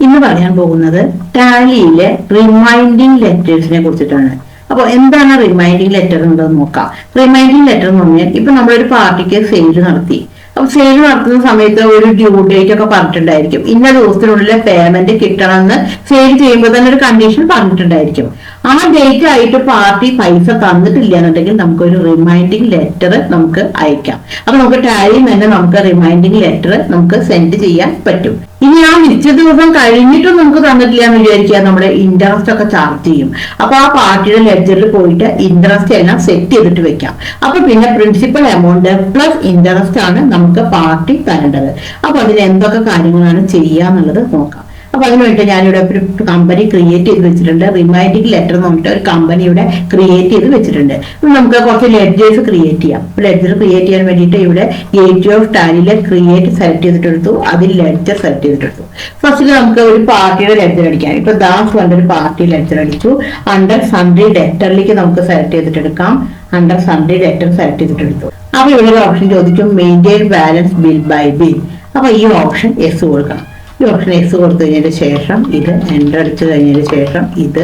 ഇന്ന് പറയാൻ പോകുന്നത് ടാലിയിലെ റിമൈൻഡിങ് ലെറ്റേഴ്സിനെ കുറിച്ചിട്ടാണ്. അപ്പോൾ എന്താണ് റിമൈൻഡിങ് ലെറ്റർ എന്നുള്ളത് നോക്കാം. റിമൈൻഡിങ് ലെറ്റർ എന്ന് പറഞ്ഞാൽ ഇപ്പൊ നമ്മളൊരു പാർട്ടിക്ക് സെയിൽ നടത്തി. അപ്പൊ സെയിൽ നടത്തുന്ന സമയത്ത് ഒരു ഡ്യൂ ഡേറ്റ് ഒക്കെ പറഞ്ഞിട്ടുണ്ടായിരിക്കും. ഇന്ന ദിവസത്തിനുള്ളിൽ പേയ്മെന്റ് കിട്ടണമെന്ന് സെയിൽ ചെയ്യുമ്പോൾ തന്നെ ഒരു കണ്ടീഷൻ പറഞ്ഞിട്ടുണ്ടായിരിക്കും. ആ ഡേറ്റ് ആയിട്ട് പാർട്ടി പൈസ തന്നിട്ടില്ല എന്നുണ്ടെങ്കിൽ നമുക്ക് ഒരു റിമൈൻഡിങ് ലെറ്റർ നമുക്ക് അയക്കാം. അപ്പൊ നമുക്ക് ടാലിയിൽ തന്നെ നമുക്ക് റിമൈൻഡിങ് ലെറ്റർ നമുക്ക് സെൻഡ് ചെയ്യാൻ പറ്റും. ഇനി ആ നിശ്ചിത ദിവസം കഴിഞ്ഞിട്ടും നമുക്ക് തന്നിട്ടില്ല എന്ന് വിചാരിക്കുക, നമ്മുടെ ഇൻട്രസ്റ്റ് ഒക്കെ ചാർജ് ചെയ്യും. അപ്പൊ ആ പാർട്ടിയുടെ ലെഡ്ജറിൽ പോയിട്ട് ഇൻട്രസ്റ്റ് എല്ലാം സെറ്റ് ചെയ്തിട്ട് വെക്കാം. അപ്പൊ പിന്നെ പ്രിൻസിപ്പൽ എമൗണ്ട് പ്ലസ് ഇൻട്രസ്റ്റ് ആണ് നമുക്ക് പാർട്ടി തരേണ്ടത്. അപ്പൊ അതിന് എന്തൊക്കെ കാര്യങ്ങളാണ് ചെയ്യാന്നുള്ളത് നോക്കാം. അപ്പൊ അതിനുവേണ്ടി ഞാനിവിടെ ഒരു കമ്പനി ക്രിയേറ്റ് ചെയ്ത് വെച്ചിട്ടുണ്ട്. റിമൈൻഡിങ് ലെറ്റർ എന്ന് പറഞ്ഞിട്ട് ഒരു കമ്പനി ഇവിടെ ക്രിയേറ്റ് ചെയ്ത് വെച്ചിട്ടുണ്ട്. നമുക്ക് കുറച്ച് ലെഡ്ജേഴ്സ് ക്രിയേറ്റ് ചെയ്യാം. ലെഡ്ജർ ക്രിയേറ്റ് ചെയ്യാൻ വേണ്ടിയിട്ട് ഇവിടെ ഗേറ്റ് ഓഫ് ടാലിയിലെ ക്രിയേറ്റ് സെലക്ട് ചെയ്തിട്ടെടുത്തു. അതിൽ ലെഡ്ജർ സെലക്ട് ചെയ്തിട്ടെടുത്തു. ഫസ്റ്റിൽ നമുക്ക് ഒരു പാർട്ടിയുടെ ലെഡ്ജർ അടിക്കാം. ഇപ്പൊ ദാസ് കൊണ്ട് ഒരു പാർട്ടി ലെഡ്ജർ അടിച്ചു. അണ്ടർ സൺഡേ ഡെറ്ററിലേക്ക് നമുക്ക് സെലക്ട് ചെയ്തിട്ടെടുക്കാം. അണ്ടർ സൺഡേ ഡെറ്റർ സെലക്ട് ചെയ്തിട്ടെടുത്തു. അപ്പൊ ഇവിടെ ഒരു ഓപ്ഷൻ ചോദിക്കും maintain balance bill by bill. അപ്പൊ ഈ ഓപ്ഷൻ യെസ് കൊടുക്കണം. ഈ ഓപ്ഷൻ എക്സ് കൊടുത്തു കഴിഞ്ഞതിന് ശേഷം ഇത് എൻ്റർ അടിച്ചു കഴിഞ്ഞതിന് ശേഷം ഇത്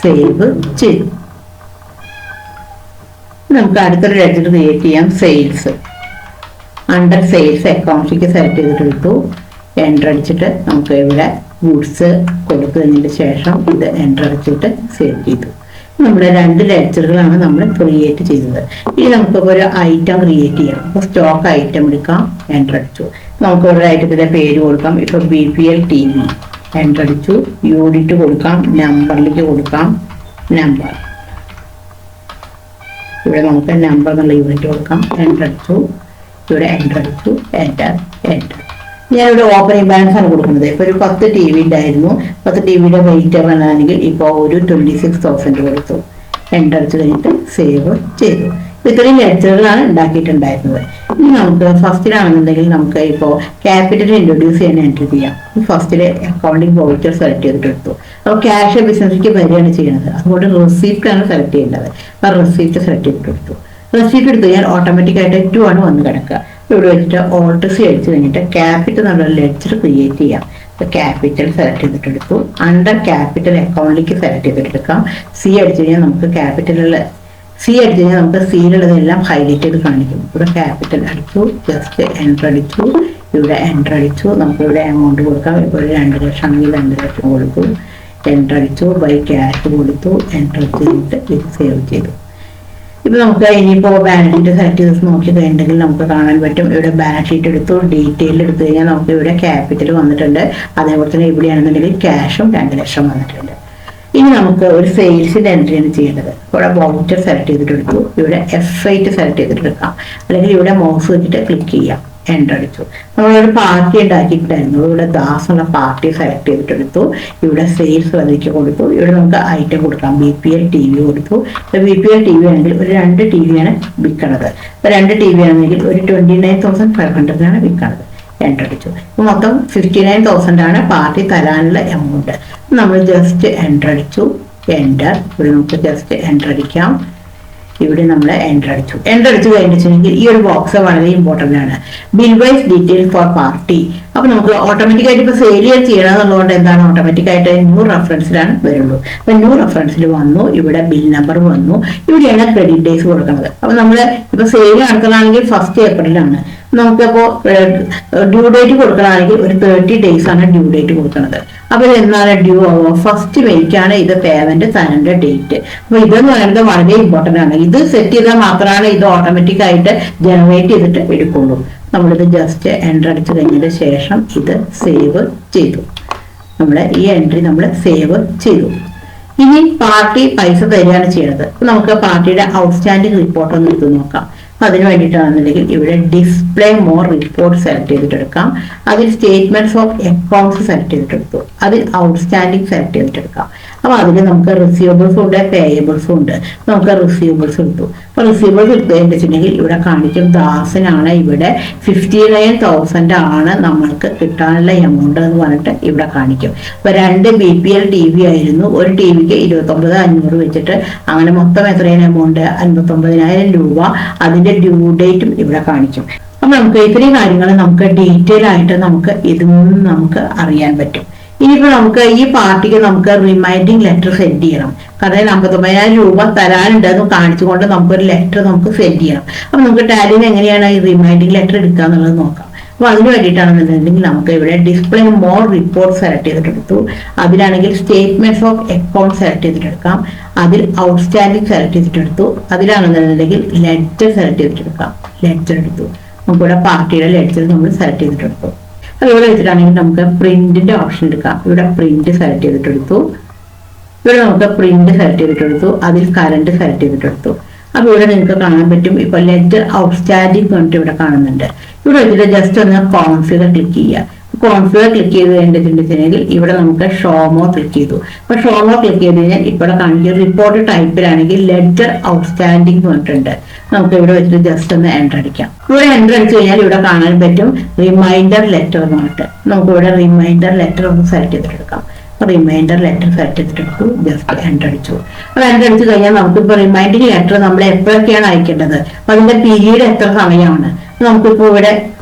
സേവ് ചെയ്തു. നമുക്ക് അടുത്തൊരു ലെഡ്ജർ ക്രിയേറ്റ് ചെയ്യാം. സെയിൽസ്. അണ്ടർ സെയിൽസ് അക്കൗണ്ട്സിലേക്ക് സെലക്ട് ചെയ്തിട്ടെടുത്തു. എൻ്റർ അടിച്ചിട്ട് നമുക്ക് ഇവിടെ ഗുഡ്സ് കൊടുത്തു കഴിഞ്ഞതിന് ശേഷം ഇത് എൻ്റർ അടിച്ചിട്ട് സേവ് ചെയ്തു. നമ്മുടെ രണ്ട് ലെഡ്ജറുകളാണ് നമ്മൾ ക്രിയേറ്റ് ചെയ്തത്. ഇനി നമുക്കിപ്പോൾ ഒരു ഐറ്റം ക്രിയേറ്റ് ചെയ്യാം. അപ്പോൾ സ്റ്റോക്ക് ഐറ്റം എടുക്കാം. എൻ്റർ അടിച്ചു. നമുക്ക് ഒരു ഐറ്റത്തിന്റെ പേര് കൊടുക്കാം. ഇപ്പോൾ BPL TV എൻ്റർ അടിച്ചു. യൂണിറ്റ് കൊടുക്കാം. നമ്പറിലേക്ക് കൊടുക്കാം. നമ്പർ. ഇവിടെ നമുക്ക് നമ്പർ എന്നുള്ള യൂണിറ്റ് കൊടുക്കാം. എൻ്റർ അടിച്ചു. ഇവിടെ എൻ്റർ അടിച്ചു. Enter enter. ഞാനിവിടെ ഓപ്പണിംഗ് ബാലൻസ് ആണ് കൊടുക്കുന്നത്. ഇപ്പൊ ഒരു 10 TV ഉണ്ടായിരുന്നു. 10 TVയുടെ വെയിറ്റ് ആണെങ്കിൽ ഇപ്പോൾ ഒരു 26,000 കൊടുത്തു. എൻ്റർ അടിച്ചു കഴിഞ്ഞിട്ട് സേവ് ചെയ്തു. ഇത്രയും ലെഡ്ജറുകളാണ് ഉണ്ടാക്കിയിട്ടുണ്ടായിരുന്നത്. ഇനി നമുക്ക് ഫസ്റ്റിലാണെന്നുണ്ടെങ്കിൽ നമുക്ക് ഇപ്പോൾ ക്യാപിറ്റൽ ഇൻട്രൊഡ്യൂസ് ചെയ്യാൻ എൻട്രി ചെയ്യാം. ഫസ്റ്റിലെ അക്കൗണ്ടിങ് വൗച്ചർ സെലക്ട് ചെയ്തിട്ടെടുത്തു. അപ്പോൾ ക്യാഷ് ബിസിനസ്സിലേക്ക് വരികയാണ് ചെയ്യുന്നത്. അതുകൊണ്ട് റെസിപ്റ്റ് ആണ് സെലക്ട് ചെയ്യേണ്ടത്. അപ്പോൾ റെസിപ്റ്റ് സെലക്ട് ചെയ്തിട്ടെടുത്തു. റെസിപ്റ്റ് എടുത്തു കഴിഞ്ഞാൽ ഓട്ടോമാറ്റിക്കായിട്ട് 2 ആണ് വന്ന് കിടക്കുക. ഇവിടെ വെച്ചിട്ട് ഓൾട്ട് സി അടിച്ചു കഴിഞ്ഞിട്ട് ക്യാപിറ്റൽ എന്നുള്ള ലെഡ്ജർ ക്രിയേറ്റ് ചെയ്യാം. ക്യാപിറ്റൽ സെലക്ട് ചെയ്തിട്ടെടുത്തു. അണ്ടർ ക്യാപിറ്റൽ അക്കൗണ്ടിലേക്ക് സെലക്ട് ചെയ്തിട്ടെടുക്കാം. സി അടിച്ചു കഴിഞ്ഞാൽ നമുക്ക് ക്യാപിറ്റലുള്ള സി അടിച്ചു കഴിഞ്ഞാൽ നമുക്ക് സിയിലുള്ളതെല്ലാം ഹൈലൈറ്റ് ചെയ്ത് കാണിക്കും. ഇവിടെ ക്യാപിറ്റൽ അടിച്ചു. ജസ്റ്റ് എൻ്റർ അടിച്ചു. ഇവിടെ എൻ്റർ അടിച്ചു. നമുക്കിവിടെ എമൗണ്ട് കൊടുക്കാം. ഇപ്പോൾ 2 ലക്ഷം ആണെങ്കിൽ 2 ലക്ഷം കൊടുത്തു. എൻ്റർ അടിച്ചു. ബൈ ക്യാഷ് കൊടുത്തു. എൻ്റർ ചെയ്തിട്ട് ഇത് സേവ് ചെയ്തു. ഇപ്പൊ നമുക്ക് ഇനിയിപ്പോ ബാലൻസ് ഷീറ്റ് സെലക്ട് ചെയ്ത് നോക്കി കഴിഞ്ഞിട്ടുണ്ടെങ്കിൽ നമുക്ക് കാണാൻ പറ്റും. ഇവിടെ ബാലൻസ് ഷീറ്റ് എടുത്തു. ഡീറ്റെയിൽ എടുത്തു കഴിഞ്ഞാൽ നമുക്ക് ഇവിടെ ക്യാപിറ്റൽ വന്നിട്ടുണ്ട്. അതേപോലെ തന്നെ ഇവിടെയാണെന്നുണ്ടെങ്കിൽ ക്യാഷും 2 ലക്ഷം വന്നിട്ടുണ്ട്. ഇനി നമുക്ക് ഒരു സെയിൽസിന്റെ എൻട്രിയാണ് ചെയ്യേണ്ടത്. ഇവിടെ വൗച്ചർ സെലക്ട് ചെയ്തിട്ടെടുത്തു. ഇവിടെ F8 സെലക്ട് ചെയ്തിട്ടെടുക്കാം. അല്ലെങ്കിൽ ഇവിടെ മൗസ് വെച്ചിട്ട് ക്ലിക്ക് ചെയ്യാം. എൻ്റർ അടിച്ചു. നമ്മളൊരു പാർട്ടി ഉണ്ടാക്കിയിട്ടുണ്ടായിരുന്നു. ഇവിടെ ദാസ് എന്ന പാർട്ടി സെലക്ട് ചെയ്തിട്ടെടുത്തു. ഇവിടെ സെയിൽസ് അതിലേക്ക് കൊടുത്തു. ഇവിടെ നമുക്ക് ഐറ്റം കൊടുക്കാം. BPL TV കൊടുത്തു. BPL TV ആണെങ്കിൽ ഒരു 2 TV ആണ് വിൽക്കണത്. 2 TV ആണെങ്കിൽ ഒരു 29,500 ആണ് വിൽക്കണത്. എൻ്റർ അടിച്ചു. മൊത്തം 59,000 ആണ് പാർട്ടി തരാനുള്ള എമൗണ്ട്. നമ്മൾ ജസ്റ്റ് എൻ്റർ അടിച്ചു. എൻ്റർ. ഇവിടെ നമുക്ക് ജസ്റ്റ് എൻ്റർ അടിക്കാം. ഇവിടെ നമ്മൾ എൻ്റർ അടിച്ചു. എൻ്റർ അടിച്ചു കഴിഞ്ഞിട്ടുണ്ടെങ്കിൽ ഈ ഒരു ബോക്സ് വളരെ ഇമ്പോർട്ടൻ്റ് ആണ്. Bill wise detail for party. അപ്പൊ നമുക്ക് ഓട്ടോമാറ്റിക്കായിട്ട് ഇപ്പൊ സെയിൽ ചെയ്യണം എന്നുള്ളതുകൊണ്ട് എന്താണ് ഓട്ടോമാറ്റിക്കായിട്ട് ന്യൂ റെഫറൻസിലാണ് വരുള്ളൂ. അപ്പൊ ന്യൂ റെഫറൻസിൽ വന്നു. ഇവിടെ ബിൽ നമ്പർ വന്നു. ഇവിടെയാണ് ക്രെഡിറ്റ് ഡേയ്സ് കൊടുക്കുന്നത്. അപ്പൊ നമ്മൾ ഇപ്പൊ സെയിൽ നടക്കുന്നതാണെങ്കിൽ 1 ഏപ്രിലാണ്. നമുക്കപ്പോ ഡ്യൂ ഡേറ്റ് കൊടുക്കണമെങ്കിൽ ഒരു 30 ഡേയ്സ് ആണ് ഡ്യൂ ഡേറ്റ് കൊടുക്കുന്നത്. അപ്പൊ എന്താണ് ഡ്യൂ ആവുക? 1 മെയ്ക്കാണ് ഇത് പേയ്മെന്റ് തരേണ്ട ഡേറ്റ്. അപ്പൊ ഇതെന്ന് പറയുന്നത് വളരെ ഇമ്പോർട്ടന്റ് ആണ്. ഇത് സെറ്റ് ചെയ്താൽ മാത്രമാണ് ഇത് ഓട്ടോമാറ്റിക് ആയിട്ട് ജനറേറ്റ് ചെയ്തിട്ട് എടുക്കുള്ളൂ. നമ്മളിത് ജസ്റ്റ് എൻ്റർ അടിച്ചു കഴിഞ്ഞതിന് ശേഷം ഇത് സേവ് ചെയ്തു. നമ്മുടെ ഈ എൻട്രി നമ്മൾ സേവ് ചെയ്തു. ഇനി പാർട്ടി പൈസ തരികയാണ് ചെയ്യുന്നത്. നമുക്ക് പാർട്ടിയുടെ ഔട്ട്സ്റ്റാൻഡിംഗ് റിപ്പോർട്ട് ഒന്ന് എടുത്ത് നോക്കാം. അതിന് വേണ്ടിയിട്ടാണെന്നുണ്ടെങ്കിൽ ഇവിടെ ഡിസ്പ്ലേ മോർ റിപ്പോർട്ട് സെലക്ട് ചെയ്തിട്ടെടുക്കാം. അതിൽ സ്റ്റേറ്റ്മെന്റ്സ് ഓഫ് അക്കൗണ്ട്സ് സെലക്ട് ചെയ്തിട്ടെടുത്തു. അതിൽ ഔട്ട്സ്റ്റാൻഡിംഗ് സെലക്ട് ചെയ്തിട്ടെടുക്കാം. അപ്പൊ അതിൽ നമുക്ക് റിസീവബിൾസും ഉണ്ട്, പേയബിൾസും ഉണ്ട്. നമുക്ക് റിസീവബിൾസ് എടുത്തു. അപ്പൊ റിസീവബിൾസ് എടുത്തതെന്ന് വെച്ചിട്ടുണ്ടെങ്കിൽ ഇവിടെ കാണിക്കും ദാസിനാണ് ഇവിടെ 59,000 ആണ് നമ്മൾക്ക് കിട്ടാനുള്ള എമൗണ്ട് എന്ന് പറഞ്ഞിട്ട് ഇവിടെ കാണിക്കും. അപ്പൊ 2 BPL TV ആയിരുന്നു. ഒരു TVക്ക് 29,500 വെച്ചിട്ട് അങ്ങനെ മൊത്തം എത്രയാണ് എമൗണ്ട്? 59,000 രൂപ. അതിന്റെ ഡ്യൂ ഡേറ്റും ഇവിടെ കാണിക്കും. അപ്പൊ നമുക്ക് ഇത്രയും കാര്യങ്ങൾ നമുക്ക് ഡീറ്റെയിൽ ആയിട്ട് നമുക്ക് ഇതിൽ നിന്ന് നമുക്ക് അറിയാൻ പറ്റും. ഇനിയിപ്പോ നമുക്ക് ഈ പാർട്ടിക്ക് നമുക്ക് റിമൈൻഡിങ് ലെറ്റർ സെൻഡ് ചെയ്യണം. കാരണം 59,000 രൂപ തരാനുണ്ടെന്ന് കാണിച്ചുകൊണ്ട് നമുക്കൊരു ലെറ്റർ നമുക്ക് സെൻഡ് ചെയ്യണം. അപ്പൊ നമുക്ക് ടാലിയിൽ എങ്ങനെയാണ് ഈ റിമൈൻഡിങ് ലെറ്റർ എടുക്കുക എന്നുള്ളത് നോക്കാം. അപ്പൊ അതിന് വേണ്ടിയിട്ടാണെന്നുണ്ടെങ്കിൽ നമുക്ക് ഇവിടെ ഡിസ്പ്ലേ മോർ റിപ്പോർട്ട് സെലക്ട് ചെയ്തിട്ടെടുത്തു. അതിലാണെങ്കിൽ സ്റ്റേറ്റ്മെന്റ്സ് ഓഫ് അക്കൗണ്ട് സെലക്ട് ചെയ്തിട്ടെടുക്കാം. അതിൽ ഔട്ട്സ്റ്റാൻഡിംഗ് സെലക്ട് ചെയ്തിട്ടെടുത്തു. അതിലാണെന്നുണ്ടെങ്കിൽ ലെഡ്ജർ സെലക്ട് ചെയ്തിട്ടെടുക്കാം. ലെഡ്ജർ എടുത്തു. നമുക്കിവിടെ പാർട്ടിയുടെ ലെഡ്ജർ നമ്മൾ സെലക്ട് ചെയ്തിട്ടെടുത്തു. അതുപോലെ വെച്ചിട്ടാണെങ്കിൽ നമുക്ക് പ്രിന്റിന്റെ ഓപ്ഷൻ എടുക്കാം. ഇവിടെ പ്രിന്റ് സെലക്ട് ചെയ്തിട്ടെടുത്തു. ഇവിടെ നമുക്ക് പ്രിന്റ് സെലക്ട് ചെയ്തിട്ടെടുത്തു. അതിൽ കറണ്ട് സെലക്ട് ചെയ്തിട്ടെടുത്തു. അപ്പൊ ഇവിടെ നിങ്ങൾക്ക് കാണാൻ പറ്റും ഇപ്പൊ ലെഡ്ജർ ഔട്ട്സ്റ്റാൻഡിംഗ് പറഞ്ഞിട്ട് ഇവിടെ കാണുന്നുണ്ട്. ഇവിടെ വെച്ചിട്ട് ജസ്റ്റ് ഒന്ന് കോൺഫിഗർ ക്ലിക്ക് ചെയ്യുക. കോൺഫിഗർ ക്ലിക്ക് ചെയ്ത് കഴിഞ്ഞിട്ടുണ്ടെങ്കിൽ ഇവിടെ നമുക്ക് ഷോമോ ക്ലിക്ക് ചെയ്തു. അപ്പൊ ഷോമോ ക്ലിക്ക് ചെയ്ത് കഴിഞ്ഞാൽ ഇവിടെ കാണിക്കുക റിപ്പോർട്ട് ടൈപ്പിലാണെങ്കിൽ ലെഡ്ജർ ഔട്ട്സ്റ്റാൻഡിംഗ് പറഞ്ഞിട്ടുണ്ട്. നമുക്ക് ഇവിടെ വെച്ചിട്ട് ജസ്റ്റ് ഒന്ന് എൻ്റർ അടിക്കാം. ഇവിടെ എൻ്റർ അടിച്ചു കഴിഞ്ഞാൽ ഇവിടെ കാണാൻ പറ്റും റിമൈൻഡർ ലെറ്റർ എന്ന് പറഞ്ഞിട്ട്. നമുക്ക് ഇവിടെ റിമൈൻഡർ ലെറ്റർ ഒന്ന് സെലക്ട് ചെയ്തിട്ടെടുക്കാം. റിമൈൻഡർ ലെറ്റർ സെലക്ട് ചെയ്തിട്ടെടുത്തു. ജസ്റ്റ് എൻ്റർ അടിച്ചു. അപ്പൊ എൻ്റർ അടിച്ചു കഴിഞ്ഞാൽ നമുക്കിപ്പോ റിമൈൻഡിങ് ലെറ്റർ നമ്മൾ എപ്പോഴൊക്കെയാണ് അയക്കേണ്ടത്, അപ്പൊ അതിന്റെ പീരീഡ് എത്ര സമയമാണ്. നമുക്കിപ്പോ ഇവിടെ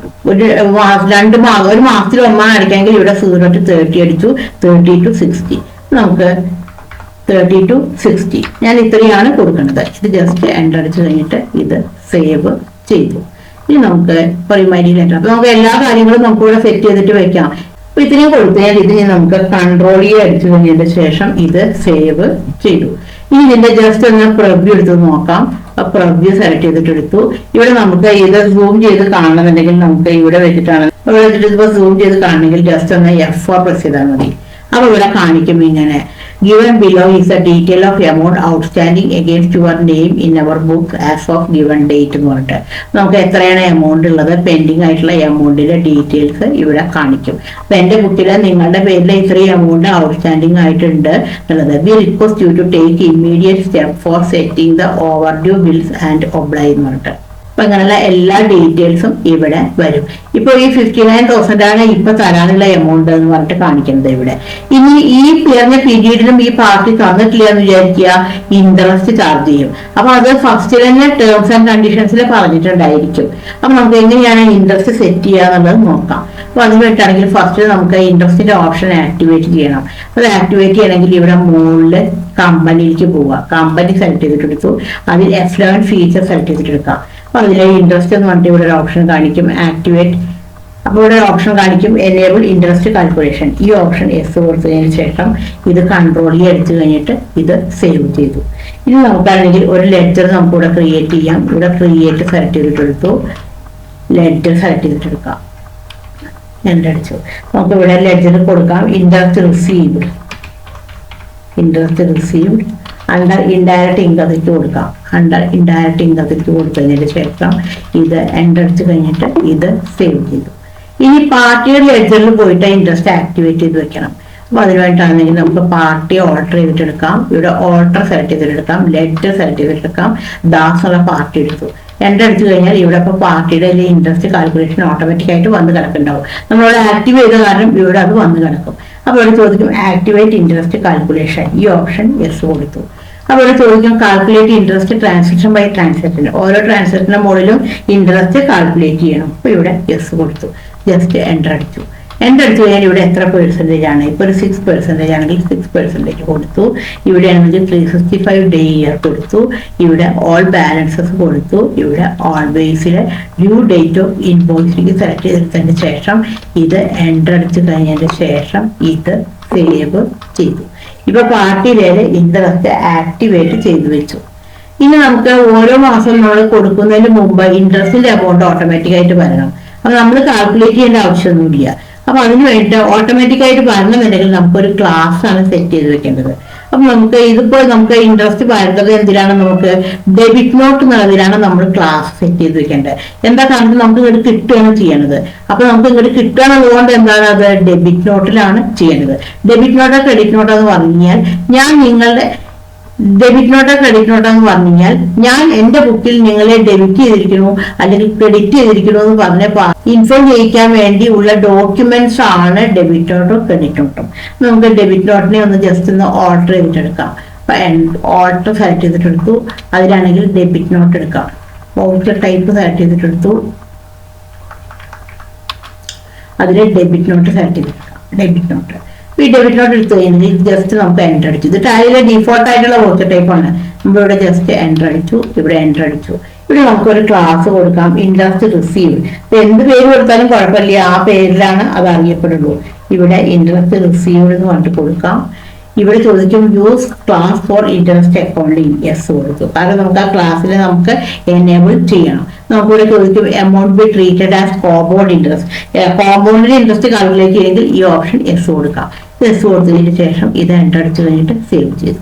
ഒരു മാസത്തിൽ 1 മാസം അടിക്കാമെങ്കിൽ ഇവിടെ 0 to 30 അടിച്ചു. 30 to 60 നമുക്ക് 30 to 60 ഞാൻ ഇത്രയാണ് കൊടുക്കുന്നത്. ഇത് ജസ്റ്റ് എൻ്റർ അടിച്ചു കഴിഞ്ഞിട്ട് ഇത് സേവ് ചെയ്തു. ഇനി നമുക്ക് റിമൈൻഡിങ് ലെറ്റർ അപ്പൊ നമുക്ക് എല്ലാ കാര്യങ്ങളും നമുക്ക് ഇവിടെ സെറ്റ് ചെയ്തിട്ട് വെക്കാം. അപ്പൊ ഇത്രയും കൊടുത്താൽ ഇതിന് നമുക്ക് കൺട്രോൾ അടിച്ചു കഴിഞ്ഞതിന് ശേഷം ഇത് സേവ് ചെയ്തു. ഇനി ഇതിന്റെ ജസ്റ്റ് ഒന്ന് പ്രിവ്യൂ എടുത്ത് നോക്കാം. പ്രിവ്യൂ സെലക്ട് ചെയ്തിട്ടെടുത്തു. ഇവിടെ നമുക്ക് ഇത് സൂം ചെയ്ത് കാണണമെന്നുണ്ടെങ്കിൽ നമുക്ക് ഇവിടെ വെച്ചിട്ടാണ് ഇവിടെ വെച്ചിട്ട് ഇപ്പൊ സൂം ചെയ്ത് കാണണമെങ്കിൽ ജസ്റ്റ് ഒന്ന് F4 പ്രസ് ചെയ്താൽ മതി. അപ്പൊ ഇവിടെ കാണിക്കും ഇങ്ങനെ given below is the detail of amount outstanding against your name in our books as of given date എന്ന് പറഞ്ഞിട്ട് നമുക്ക് എത്രയാണ് എമൗണ്ട് ഉള്ളത് പെൻഡിങ് ആയിട്ടുള്ള എമൗണ്ടിന്റെ ഡീറ്റെയിൽസ് ഇവിടെ കാണിക്കും. അപ്പൊ എന്റെ ബുക്കിൽ നിങ്ങളുടെ പേരിൽ ഇത്രയും എമൗണ്ട് ഔട്ട്സ്റ്റാൻഡിംഗ് ആയിട്ടുണ്ട് എന്നുള്ളത്. We request you to take immediate step for setting the overdue bills and oblige എന്ന് പറഞ്ഞിട്ട് അപ്പൊ അങ്ങനെയുള്ള എല്ലാ ഡീറ്റെയിൽസും ഇവിടെ വരും. ഇപ്പൊ ഈ 59,000 ആണ് ഇപ്പൊ തരാനുള്ള എമൗണ്ട് എന്ന് പറഞ്ഞിട്ട് കാണിക്കുന്നത് ഇവിടെ. ഇനി ഈ പറഞ്ഞ പീരീഡിലും ഈ പാർട്ടി തന്നിട്ടില്ല എന്ന് വിചാരിക്കുക, ഇൻട്രസ്റ്റ് ചാർജ് ചെയ്യും. അപ്പൊ അത് ഫസ്റ്റ് തന്നെ ടേംസ് ആൻഡ് കണ്ടീഷൻസിൽ പറഞ്ഞിട്ടുണ്ടായിരിക്കും. അപ്പൊ നമുക്ക് എങ്ങനെയാണ് ഇൻട്രസ്റ്റ് സെറ്റ് ചെയ്യുക എന്നുള്ളത് നോക്കാം. അപ്പൊ അതിന് വേണ്ടിയിട്ടാണെങ്കിൽ ഫസ്റ്റ് നമുക്ക് ഇൻട്രസ്റ്റിന്റെ ഓപ്ഷൻ ആക്ടിവേറ്റ് ചെയ്യണം. അത് ആക്ടിവേറ്റ് ചെയ്യണമെങ്കിൽ ഇവിടെ മുകളില് കമ്പനിയിലേക്ക് പോവുക. കമ്പനി സെലക്ട് ചെയ്തിട്ടെടുത്തു. അതിൽ F11 ഫീച്ചർ സെലക്ട് ചെയ്തിട്ടെടുക്കാം. അപ്പൊ അതിലെ ഇൻട്രസ്റ്റ് എന്ന് പറഞ്ഞിട്ട് ഇവിടെ ഒരു ഓപ്ഷൻ കാണിക്കും ആക്ടിവേറ്റ്. അപ്പോൾ ഇവിടെ ഓപ്ഷൻ കാണിക്കും എനേബിൾ ഇൻട്രസ്റ്റ് കാൽക്കുലേഷൻ. ഈ ഓപ്ഷൻ എസ് കൊടുത്തതിന് ശേഷം ഇത് കൺട്രോൾ അടിച്ചു കഴിഞ്ഞിട്ട് ഇത് സേവ് ചെയ്തു. ഇനി നമുക്കാണെങ്കിൽ ഒരു ലെഡ്ജർ നമുക്ക് ഇവിടെ ക്രിയേറ്റ് ചെയ്യാം. ഇവിടെ ക്രിയേറ്റ് സെലക്ട് ചെയ്തിട്ടെടുത്തു. ലെഡ്ജർ സെലക്ട് ചെയ്തിട്ടെടുക്കാം. എൻ്റർ അടിച്ചു. നമുക്ക് ഇവിടെ ലെഡ്ജർ കൊടുക്കാം ഇൻട്രസ്റ്റ് റിസീവ്ഡ്. അണ്ടർ ഇൻഡയറക്റ്റ് ഇൻകത്തിലേക്ക് കൊടുക്കാം. അണ്ടർ ഇൻഡയറക്റ്റ് ഇൻകത്തിലേക്ക് കൊടുത്തതിന് ശേഷം ഇത് എൻ്റർ അടിച്ചു കഴിഞ്ഞിട്ട് ഇത് സേവ് ചെയ്തു. ഇനി പാർട്ടിയുടെ ലെഡ്ജറിൽ പോയിട്ട് ഇൻട്രസ്റ്റ് ആക്ടിവേറ്റ് ചെയ്ത് വെക്കണം. അപ്പൊ അതിന് വേണ്ടിയിട്ടാണെങ്കിൽ നമുക്ക് പാർട്ടി ഓൾട്ടർ ചെയ്തിട്ടെടുക്കാം. ഇവിടെ ഓൾട്ടർ സെലക്ട് ചെയ്തിട്ടെടുക്കാം. ലെഡ്ജർ സെലക്ട് ചെയ്തിട്ടെടുക്കാം. ദാസ് ഉള്ള പാർട്ടി എടുത്തു. എൻ്റർ അടിച്ചു കഴിഞ്ഞാൽ ഇവിടെ ഇപ്പൊ പാർട്ടിയുടെ ഇൻട്രസ്റ്റ് കാൽക്കുലേഷൻ ഓട്ടോമാറ്റിക് ആയിട്ട് വന്ന് കിടക്കുന്നുണ്ടാവും. നമ്മളിവിടെ ആക്റ്റീവ് ചെയ്ത കാരണം ഇവിടെ അത് വന്ന് കിടക്കും. അപ്പൊ ഇവിടെ ചോദിക്കും ആക്ടിവേറ്റ് ഇൻട്രസ്റ്റ് കാൽക്കുലേഷൻ. ഈ ഓപ്ഷൻ യെസ് കൊടുത്തു. അപ്പൊ ഇവിടെ ചോദിക്കും calculate interest transaction by transaction. ഓരോ ട്രാൻസാക്ഷന്റെ മുകളിലും ഇൻട്രസ്റ്റ് കാൽക്കുലേറ്റ് ചെയ്യണം. അപ്പൊ ഇവിടെ യെസ് കൊടുത്തു. ജസ്റ്റ് എൻ്റർ അടിച്ചു. എൻ്റർ അടിച്ചു കഴിഞ്ഞാൽ ഇവിടെ എത്ര പെർസെൻറ്റേജ് ആണ്. ഇപ്പൊ ഒരു 6% ആണെങ്കിൽ 6% കൊടുത്തു. ഇവിടെ ആണെങ്കിൽ 365 ഡേ ഇയർ കൊടുത്തു. ഇവിടെ ഓൾ ബാലൻസസ് കൊടുത്തു. ഇവിടെ ഓൾവേസിലെ ഡ്യൂ ഡേറ്റ് ഓഫ് ഇൻവോയ്സിലേക്ക് സെലക്ട് ചെയ്തെടുത്തതിന് ശേഷം ഇത് എൻ്റർ അടിച്ചു കഴിഞ്ഞതിന് ശേഷം ഇത് സേവ് ചെയ്തു. ഇപ്പൊ പാർട്ടിയിലെ ഇൻട്രസ്റ്റ് ആക്ടിവേറ്റ് ചെയ്തു വെച്ചു. ഇനി നമുക്ക് ഓരോ മാസം നമ്മൾ കൊടുക്കുന്നതിന് മുമ്പ് ഇൻട്രസ്റ്റിന്റെ എമൗണ്ട് ഓട്ടോമാറ്റിക് ആയിട്ട് വരണം. അപ്പൊ നമ്മൾ കാൽക്കുലേറ്റ് ചെയ്യേണ്ട ആവശ്യമൊന്നുമില്ല. അപ്പൊ അതിന് വേണ്ടിയിട്ട് ഓട്ടോമാറ്റിക് ആയിട്ട് വരണമെന്നുണ്ടെങ്കിൽ നമുക്കൊരു ക്ലാസ് ആണ് സെറ്റ് ചെയ്ത് വെക്കേണ്ടത്. അപ്പൊ നമുക്ക് ഇതിപ്പോ നമുക്ക് ഇൻട്രസ്റ്റ് വരുന്നത് എന്തിനാണ്, നമുക്ക് ഡെബിറ്റ് നോട്ട് എന്നുള്ളതിലാണ് നമ്മൾ ക്ലാസ് സെറ്റ് ചെയ്ത് വെക്കേണ്ടത്. എന്താ കാരണം നമുക്ക് ഇങ്ങോട്ട് കിട്ടുകയാണ് ചെയ്യണത്. അപ്പൊ നമുക്ക് ഇങ്ങോട്ട് കിട്ടുക എന്നുള്ളതുകൊണ്ട് എന്താണ് അത് ഡെബിറ്റ് നോട്ടിലാണ് ചെയ്യേണ്ടത്. ഡെബിറ്റ് നോട്ടോ ക്രെഡിറ്റ് നോട്ടോ എന്ന് പറഞ്ഞാൽ ഞാൻ നിങ്ങളുടെ ഡെബിറ്റ് നോട്ടോ ക്രെഡിറ്റ് നോട്ടോ എന്ന് പറഞ്ഞു കഴിഞ്ഞാൽ ഞാൻ എന്റെ ബുക്കിൽ നിങ്ങളെ ഡെബിറ്റ് ചെയ്തിരിക്കുന്നു അല്ലെങ്കിൽ ക്രെഡിറ്റ് ചെയ്തിരിക്കുന്നു എന്ന് പറഞ്ഞപ്പോൾ ഇൻഫോം ചെയ്യിക്കാൻ വേണ്ടി ഉള്ള ഡോക്യുമെന്റ്സ് ആണ് ഡെബിറ്റ് നോട്ടോ ക്രെഡിറ്റ് നോട്ടും. നമുക്ക് ഡെബിറ്റ് നോട്ടിനെ ഒന്ന് ജസ്റ്റ് ഒന്ന് ഓൾട്ടർ ചെയ്തിട്ടെടുക്കാം. ഓൾട്ടർ സെലക്ട് ചെയ്തിട്ടെടുത്തു. അതിലാണെങ്കിൽ ഡെബിറ്റ് നോട്ട് എടുക്കാം. വൗച്ചർ ടൈപ്പ് സെലക്ട് ചെയ്തിട്ടെടുത്തു. അതിൽ ഡെബിറ്റ് നോട്ട് സെലക്ട് ചെയ്തെടുക്കാം. ഡെബിറ്റ് നോട്ട് ഈ ഡെബിറ്റ് നോട്ട് എടുത്തു കഴിഞ്ഞാൽ ഇത് ജസ്റ്റ് നമുക്ക് എൻ്റർ അടിച്ചു. ഇത് ടാലിയിലെ ഡീഫോൾട്ട് ആയിട്ടുള്ള വോച്ചർ ടൈപ്പാണ്. നമ്മളിവിടെ ജസ്റ്റ് എൻ്റർ അടിച്ചു, ഇവിടെ എൻ്റർ അടിച്ചു. ഇവിടെ നമുക്കൊരു ക്ലാസ് കൊടുക്കാം, ഇൻട്രസ്റ്റ് റിസീവ്. എന്ത് പേര് കൊടുത്താലും കുഴപ്പമില്ല, ആ പേരിലാണ് അത് അറിയപ്പെടുള്ളൂ. ഇവിടെ ഇൻട്രസ്റ്റ് റിസീവ് എന്ന് പറഞ്ഞിട്ട് കൊടുക്കാം. ഇവിടെ ചോദിക്കും use class four interest accounting, yes കൊടുക്കും. കാരണം നമുക്ക് ആ ക്ലാസ്സിൽ നമുക്ക് എനേബിൾ ചെയ്യണം. നമുക്കിവിടെ ചോദിക്കും amount be treated as compound interest, കോമ്പൗണ്ടിന്റെ ഇൻട്രസ്റ്റ് കാൽക്കുലേറ്റ് ചെയ്യെങ്കിൽ ഈ ഓപ്ഷൻ യെസ് കൊടുക്കാം. യെസ് കൊടുത്തതിന് ശേഷം ഇത് എൻ്റർ അടിച്ചു കഴിഞ്ഞിട്ട് സേവ് ചെയ്തു.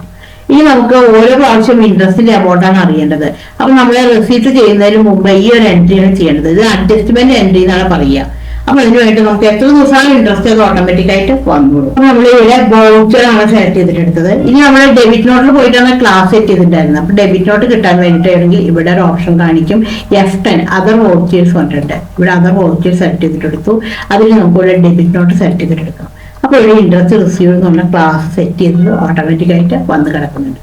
ഇനി നമുക്ക് ഓരോ പ്രാവശ്യം ഇൻട്രസ്റ്റിന്റെ എമൗണ്ടാണ് അറിയേണ്ടത്. അപ്പൊ നമ്മൾ റെസീപ്റ്റ് ചെയ്യുന്നതിന് മുമ്പ് ഈ ഒരു എൻട്രിയാണ് ചെയ്യേണ്ടത്. ഇത് അഡ്ജസ്റ്റ്മെന്റ് എൻട്രി എന്നാണ് പറയുക. അപ്പൊ അതിനുവേണ്ടി നമുക്ക് എത്ര ദിവസമാണ് ഇൻട്രസ്റ്റ് അത് ഓട്ടോമാറ്റിക് ആയിട്ട് വന്നോളൂ. അപ്പൊ നമ്മൾ ഇവിടെ വൗച്ചർ ആണ് സെലക്ട് ചെയ്തിട്ടെടുത്തത്. ഇനി നമ്മൾ ഡെബിറ്റ് നോട്ടിൽ പോയിട്ടാണ് ക്ലാസ് സെറ്റ് ചെയ്തിട്ടുണ്ടായിരുന്നത്. അപ്പൊ ഡെബിറ്റ് നോട്ട് കിട്ടാൻ വേണ്ടിയിട്ടാണെങ്കിൽ ഇവിടെ ഒരു ഓപ്ഷൻ കാണിക്കും F10 അതർ വൗച്ചേഴ്സ് പറഞ്ഞിട്ടുണ്ട്. ഇവിടെ അതർ വൗച്ചേഴ്സ് സെലക്ട് ചെയ്തിട്ടെടുത്തു. അതിൽ നമുക്ക് ഇവിടെ ഡെബിറ്റ് നോട്ട് സെലക്ട് ചെയ്തിട്ടെടുക്കാം. അപ്പോൾ ഇവിടെ ഇൻട്രസ്റ്റ് റിസീവ് എന്നുള്ള ക്ലാസ് സെറ്റ് ചെയ്തത് ഓട്ടോമാറ്റിക് ആയിട്ട് വന്ന് കിടക്കുന്നുണ്ട്.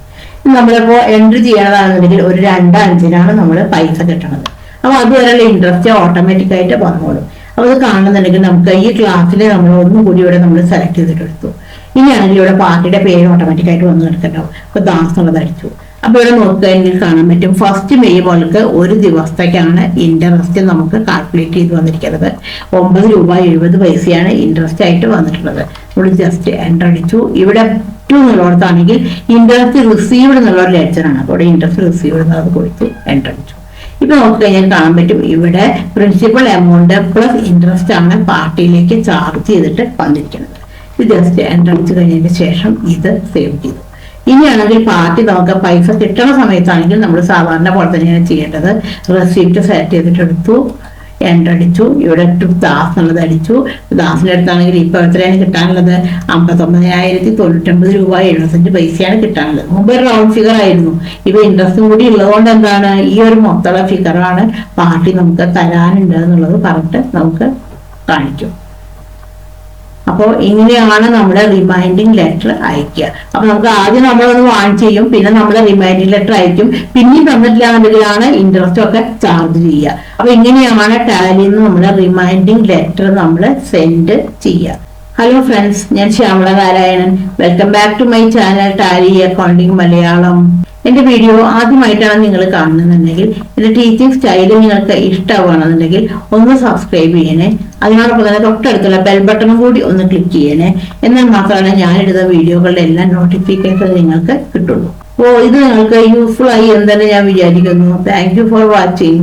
നമ്മളിപ്പോ എൻട്രി ചെയ്യണതാണെന്നുണ്ടെങ്കിൽ ഒരു 2/5 നമ്മൾ പൈസ കിട്ടണത്. അപ്പൊ അതുവരെയുള്ള ഇൻട്രസ്റ്റ് ഓട്ടോമാറ്റിക് ആയിട്ട് വന്നോളും. അപ്പൊ അത് കാണുന്നുണ്ടെങ്കിൽ നമുക്ക് ഈ ക്ലാസ്സിൽ നമ്മൾ ഒന്നും കൂടി ഇവിടെ നമ്മൾ സെലക്ട് ചെയ്തിട്ടെടുത്തു. ഇനിയാണെങ്കിൽ ഇവിടെ പാർട്ടിയുടെ പേര് ഓട്ടോമാറ്റിക് ആയിട്ട് വന്ന് കിടക്കണ്ടാവും. അപ്പൊ ദാസ് എന്നുള്ളത് അടിച്ചു. അപ്പൊ ഇവിടെ നോക്കുകയാണെങ്കിൽ കാണാൻ പറ്റും ഫസ്റ്റ് മെയ് മുതൽക്ക് ഒരു ദിവസത്തേക്കാണ് ഇൻട്രസ്റ്റ് നമുക്ക് കാൽക്കുലേറ്റ് ചെയ്ത് വന്നിരിക്കുന്നത്. 9 രൂപ 70 പൈസയാണ് ഇൻട്രസ്റ്റ് ആയിട്ട് വന്നിട്ടുള്ളത്. നമ്മൾ ജസ്റ്റ് എൻ്റർ അടിച്ചു. ഇവിടെ 2 എന്നുള്ളിടത്താണെങ്കിൽ ഇൻട്രസ്റ്റ് റിസീവ്ഡ് എന്നുള്ള ഒരു ലെറ്ററാണ്. അപ്പോൾ ഇവിടെ ഇൻട്രസ്റ്റ് റിസീവ്ഡ് എന്നുള്ളത് കൊടുത്ത് എൻ്റർ അടിച്ചു. ഇപ്പൊ നോക്കി കഴിഞ്ഞാൽ കാണാൻ പറ്റും ഇവിടെ പ്രിൻസിപ്പൽ എമൗണ്ട് പ്ലസ് ഇൻട്രസ്റ്റ് ആണ് പാർട്ടിയിലേക്ക് ചാർജ് ചെയ്തിട്ട് വന്നിരിക്കുന്നത്. ഇത് ജസ്റ്റ് എൻ്റർ അടിച്ചു കഴിഞ്ഞതിന് ശേഷം ഇത് സേവ് ചെയ്തു. ഇനിയാണെങ്കിൽ പാർട്ടി നമുക്ക് പൈസ കിട്ടുന്ന സമയത്താണെങ്കിൽ നമ്മൾ സാധാരണ പോലെ തന്നെയാണ് ചെയ്യേണ്ടത്. റെസിപ്റ്റ് സെലക്ട് ചെയ്തിട്ടെടുത്തു, എൻ്റർ അടിച്ചു. ഇവിടെ ദാസ് എന്നുള്ളത് അടിച്ചു. ദാസിന്റെ അടുത്താണെങ്കിൽ ഇപ്പൊ എത്രയാണ് കിട്ടാനുള്ളത്? 59,099 രൂപ 75 പൈസയാണ് കിട്ടാനുള്ളത്. മുമ്പ് ഒരു റൗണ്ട് ഫിഗർ ആയിരുന്നു. ഇപ്പൊ ഇൻട്രസ്റ്റും കൂടി ഉള്ളതുകൊണ്ട് എന്താണ് ഈ ഒരു മൊത്തമുള്ള ഫിഗറാണ് പാർട്ടി നമുക്ക് തരാനുണ്ട് എന്നുള്ളത് പറഞ്ഞിട്ട് നമുക്ക് കാണിക്കും. അപ്പോൾ ഇങ്ങനെയാണ് നമ്മുടെ റിമൈൻഡിങ് ലെറ്റർ അയക്കുക. അപ്പൊ നമുക്ക് ആദ്യം നമ്മളൊന്ന് വാൺ ചെയ്യും, പിന്നെ നമ്മൾ റിമൈൻഡിങ് ലെറ്റർ അയക്കും, പിന്നെയും തന്നിട്ടില്ല എന്നുണ്ടെങ്കിലാണ് ഇൻട്രസ്റ്റ് ഒക്കെ ചാർജ് ചെയ്യുക. അപ്പൊ ഇങ്ങനെയാണ് ടാലിയിൽ നിന്ന് നമ്മുടെ റിമൈൻഡിങ് ലെറ്റർ നമ്മൾ സെൻഡ് ചെയ്യുക. ഹലോ ഫ്രണ്ട്സ്, ഞാൻ Shyamala Narayanan. Welcome back to my channel Tally accounting Malayalam. എന്റെ വീഡിയോ ആദ്യമായിട്ടാണ് നിങ്ങൾ കാണുന്നുണ്ടെങ്കിൽ എന്റെ ടീച്ചിങ് സ്റ്റൈല് നിങ്ങൾക്ക് ഇഷ്ടമാണെന്നുണ്ടെങ്കിൽ ഒന്ന് സബ്സ്ക്രൈബ് ചെയ്യണേ. അതിനോടൊപ്പം തന്നെ തൊട്ടടുത്തുള്ള ബെൽ ബട്ടണും കൂടി ഒന്ന് ക്ലിക്ക് ചെയ്യണേ. എന്നാൽ മാത്രമാണ് ഞാനിടുന്ന വീഡിയോകളുടെ എല്ലാ നോട്ടിഫിക്കേഷൻ നിങ്ങൾക്ക് കിട്ടുള്ളൂ. അപ്പോൾ ഇത് നിങ്ങൾക്ക് യൂസ്ഫുൾ ആയി എന്ന് തന്നെ ഞാൻ വിചാരിക്കുന്നു. Thank you for watching.